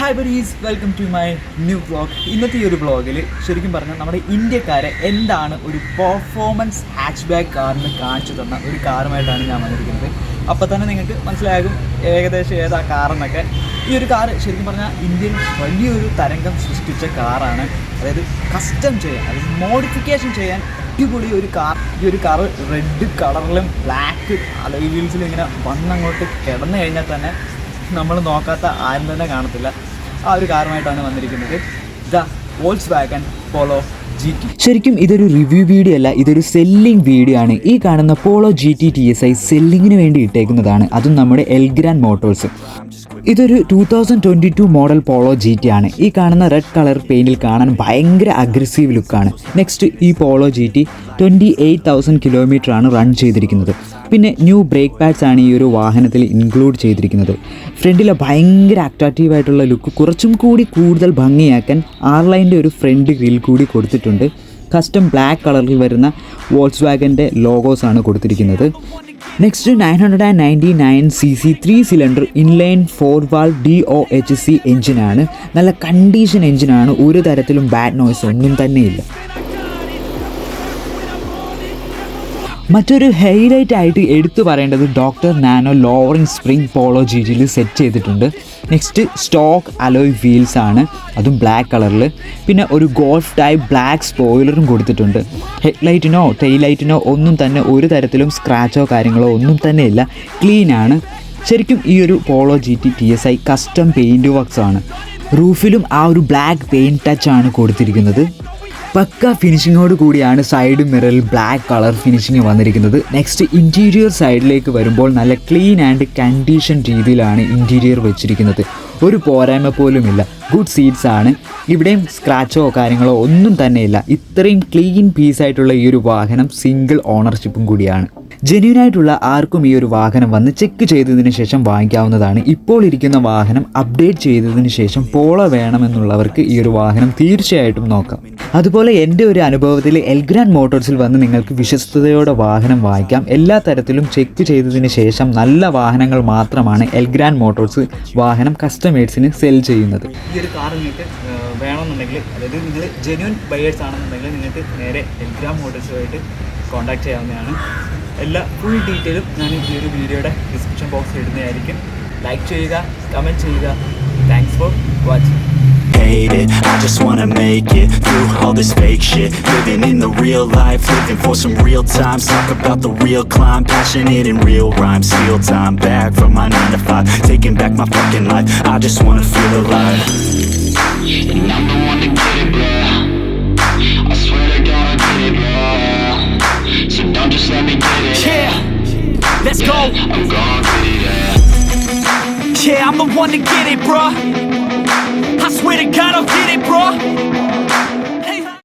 Hi buddies, welcome to my new vlog. ഇന്നത്തെ ഈ ഒരു വ്ളോഗിൽ ശരിക്കും പറഞ്ഞാൽ നമ്മുടെ ഇന്ത്യക്കാരെ എന്താണ് ഒരു പെർഫോമൻസ് ഹാച്ച് ബാക്ക് കാറിന് കാണിച്ചു തന്ന ഒരു കാറുമായിട്ടാണ് ഞാൻ വന്നിരിക്കുന്നത്. അപ്പോൾ തന്നെ നിങ്ങൾക്ക് മനസ്സിലാകും ഏകദേശം ഏതാ കാറെന്നൊക്കെ. ഈ ഒരു കാറ് ശരിക്കും പറഞ്ഞാൽ ഇന്ത്യയിൽ വലിയൊരു തരംഗം സൃഷ്ടിച്ച കാറാണ്. അതായത് കസ്റ്റം ചെയ്യാൻ, അതായത് മോഡിഫിക്കേഷൻ ചെയ്യാൻ അടിപൊളി ഒരു കാർ. ഈ ഒരു കാറ് റെഡ് കളറിലും ബ്ലാക്ക് അലോയ് വീൽസിലും ഇങ്ങനെ വന്നങ്ങോട്ട് കിടന്നു കഴിഞ്ഞാൽ തന്നെ നമ്മൾ നോക്കാത്ത ആരും തന്നെ കാണത്തില്ല. ആ ഒരു കാറുമായിട്ടാണ് വന്നിരിക്കുന്നത്, ദ വോൾക്സ്വാഗൻ പോളോ GT. ശരിക്കും ഇതൊരു റിവ്യൂ വീഡിയോ അല്ല, ഇതൊരു സെല്ലിംഗ് വീഡിയോ ആണ്. ഈ കാണുന്ന പോളോ GT TSI സെല്ലിങ്ങിന് വേണ്ടി ഇട്ടേക്കുന്നതാണ്, അതും നമ്മുടെ എൽഗ്രാൻഡ് മോട്ടോഴ്സ്. ഇതൊരു 2022 മോഡൽ പോളോ GT ആണ്. ഈ കാണുന്ന റെഡ് കളർ പെയിൻറ്റിൽ കാണാൻ ഭയങ്കര അഗ്രസീവ് ലുക്കാണ്. നെക്സ്റ്റ്, ഈ പോളോ GT 28,000 കിലോമീറ്ററാണ് റൺ ചെയ്തിരിക്കുന്നത്. പിന്നെ ന്യൂ ബ്രേക്ക് പാഡ്സ് ആണ് ഈ ഒരു വാഹനത്തിൽ ഇൻക്ലൂഡ് ചെയ്തിരിക്കുന്നത്. ഫ്രണ്ടിലെ ഭയങ്കര അട്രാക്റ്റീവായിട്ടുള്ള ലുക്ക് കുറച്ചും കൂടി കൂടുതൽ ഭംഗിയാക്കാൻ ആർലൈൻ്റെ ഒരു ഫ്രണ്ട് ഗ്രിൽ കൂടി കൊടുത്തിട്ടുണ്ട്. കസ്റ്റം ബ്ലാക്ക് കളറിൽ വരുന്ന വോൾക്സ്വാഗൻ്റെ ലോഗോസാണ് കൊടുത്തിരിക്കുന്നത്. Next 999cc 3 cylinder inline 4 valve DOHC എഞ്ചിനാണ്. നല്ല കണ്ടീഷൻ എഞ്ചിനാണ്, ഒരു തരത്തിലും ബാഡ് നോയ്സ് ഒന്നും തന്നെയില്ല. മറ്റൊരു ഹൈലൈറ്റ് ആയിട്ട് എടുത്തു പറയേണ്ടത് doctor nano lowering spring Polo GTയിൽ സെറ്റ് ചെയ്തിട്ടുണ്ട്. നെക്സ്റ്റ്, സ്റ്റോക്ക് അലോയ് വീൽസ് ആണ്, അതും ബ്ലാക്ക് കളറിൽ. പിന്നെ ഒരു ഗോൾഫ് ടൈപ്പ് ബ്ലാക്ക് സ്പോയിലറും കൊടുത്തിട്ടുണ്ട്. ഹെഡ്ലൈറ്റിനോ ടെയിലൈറ്റിനോ ഒന്നും തന്നെ ഒരു തരത്തിലും സ്ക്രാച്ചോ കാര്യങ്ങളോ ഒന്നും തന്നെ ഇല്ല, ക്ലീനാണ്. ശരിക്കും ഈ ഒരു Polo GT TSI custom paint works ആണ്. റൂഫിലും ആ ഒരു ബ്ലാക്ക് പെയിൻറ്റ് ടച്ചാണ് കൊടുത്തിരിക്കുന്നത്. പക്ക ഫിനിഷിങ്ങോട് കൂടിയാണ് സൈഡ് മിററിൽ ബ്ലാക്ക് കളർ ഫിനിഷിങ് വന്നിരിക്കുന്നത്. നെക്സ്റ്റ്, ഇൻറ്റീരിയർ സൈഡിലേക്ക് വരുമ്പോൾ നല്ല ക്ലീൻ ആൻഡ് കണ്ടീഷൻ രീതിയിലാണ് ഇൻറ്റീരിയർ വെച്ചിരിക്കുന്നത്. ഒരു പോരായ്മ പോലുമില്ല, ഗുഡ് സീറ്റ്സ് ആണ്. ഇവിടെയും സ്ക്രാച്ചോ കാര്യങ്ങളോ ഒന്നും തന്നെയില്ല. ഇത്രയും ക്ലീൻ പീസായിട്ടുള്ള ഈ ഒരു വാഹനം സിംഗിൾ ഓണർഷിപ്പും കൂടിയാണ്. ജെന്യൂനായിട്ടുള്ള ആർക്കും ഈ ഒരു വാഹനം വന്ന് ചെക്ക് ചെയ്തതിന് ശേഷം വാങ്ങിക്കാവുന്നതാണ്. ഇപ്പോൾ ഇരിക്കുന്ന വാഹനം അപ്ഡേറ്റ് ചെയ്തതിന് ശേഷം പോളോ വേണമെന്നുള്ളവർക്ക് ഈ ഒരു വാഹനം തീർച്ചയായിട്ടും നോക്കാം. അതുപോലെ എൻ്റെ ഒരു അനുഭവത്തിൽ എൽഗ്രാൻഡ് മോട്ടോഴ്സിൽ വന്ന് നിങ്ങൾക്ക് വിശ്വസ്തയോടെ വാഹനം വാങ്ങിക്കാം. എല്ലാ തരത്തിലും ചെക്ക് ചെയ്തതിന് ശേഷം നല്ല വാഹനങ്ങൾ മാത്രമാണ് എൽഗ്രാൻഡ് മോട്ടോഴ്സ് വാഹനം കസ്റ്റമേഴ്സിന് സെൽ ചെയ്യുന്നത്. ഈ ഒരു കാർ നിങ്ങൾക്ക് വേണമെന്നുണ്ടെങ്കിൽ, അതായത് നിങ്ങൾ ജെന്യൂൻ ബയേഴ്സ് ആണെന്നുണ്ടെങ്കിൽ നിങ്ങൾക്ക് നേരെ എൽഗ്രാൻഡ് മോട്ടോഴ്സുമായിട്ട് കോൺടാക്ട് ചെയ്യാവുന്നതാണ്. എല്ലാ ഫുൾ ഡീറ്റെയിലും ഞാൻ ഈ ഒരു വീഡിയോയുടെ ഡിസ്ക്രിപ്ഷൻ ബോക്സിൽ ഇടുന്നതായിരിക്കും. ലൈക്ക് ചെയ്യുക, കമൻറ്റ് ചെയ്യുക. Thanks for watching. Hate it, I just wanna make it through all this fake shit. Living in the real life, living for some real times. Talk about the real climb, passionate in real rhymes. Steal time back from my 9 to 5, taking back my fucking life. I just wanna feel alive. And I'm the one to get it, bro. I swear to God I get it, bro. So don't just let me get it. Yeah, let's go. I'm gonna get it, yeah. Yeah, I'm the one to get it, bro. I swear to God I'll get it, bro.